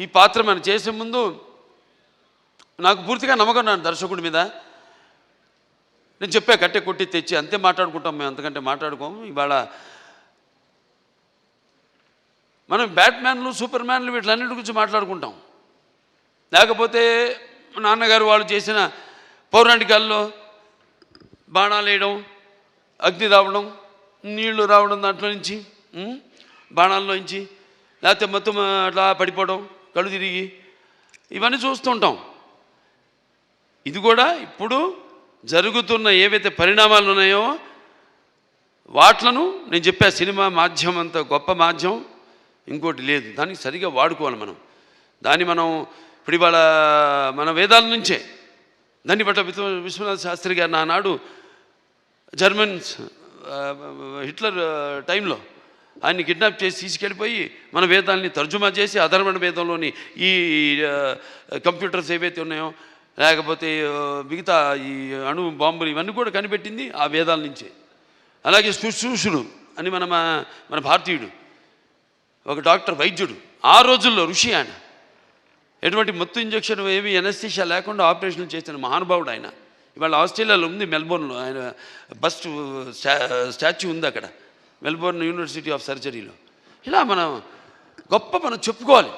ఈ పాత్ర మనం చేసే ముందు నాకు పూర్తిగా నమ్మకం ఉన్నాను దర్శకుడి మీద. నేను చెప్పా కట్టె కొట్టి తెచ్చి అంతే మాట్లాడుకుంటాం, మేము అంతకంటే మాట్లాడుకోము. ఇవాళ మనం బ్యాట్మ్యాన్లు, సూపర్ మ్యాన్లు వీటిలన్నిటి గురించి మాట్లాడుకుంటాం. లేకపోతే నాన్నగారు వాళ్ళు చేసిన పౌరాణికాల్లో బాణాలు వేయడం, అగ్ని రావడం, నీళ్లు రావడం, దాంట్లో నుంచి బాణాల్లోంచి, లేకపోతే మొత్తం అట్లా పడిపోవడం, కళ్ళు తిరిగి, ఇవన్నీ చూస్తుంటాం. ఇది కూడా ఇప్పుడు జరుగుతున్న ఏవైతే పరిణామాలు ఉన్నాయో వాట్లను నేను చెప్పా. సినిమా మాధ్యమం అంత గొప్ప మాధ్యమం ఇంకోటి లేదు. దానికి సరిగా వాడుకోవాలి మనం. దాన్ని మనం ఇప్పుడు ఇవాళ మన వేదాల నుంచే దాన్ని బట్ట విశ్వనాథ శాస్త్రి గారు నానాడు జర్మన్స్ హిట్లర్ టైంలో ఆయన్ని కిడ్నాప్ చేసి తీసుకెళ్ళిపోయి మన వేదాలని తర్జుమా చేసి అధర్వణ వేదంలోని ఈ కంప్యూటర్స్ ఏవైతే ఉన్నాయో, లేకపోతే మిగతా ఈ అణు బాంబులు ఇవన్నీ కూడా కనిపెట్టింది ఆ వేదాల నుంచే. అలాగే శుశ్రూషుడు అని మన భారతీయుడు ఒక డాక్టర్, వైద్యుడు, ఆ రోజుల్లో ఋషి ఆయన. ఎటువంటి మత్తు ఇంజక్షన్ ఏమి ఎనస్థీషియా లేకుండా ఆపరేషన్లు చేసిన మహానుభావుడు ఆయన. ఇవాళ ఆస్ట్రేలియాలో ఉంది, మెల్బోర్న్లో ఆయన బస్ట్ స్టాచ్యూ ఉంది అక్కడ, మెల్బోర్న్ యూనివర్సిటీ ఆఫ్ సర్జరీలో. ఇలా మనం చెప్పుకోవాలి.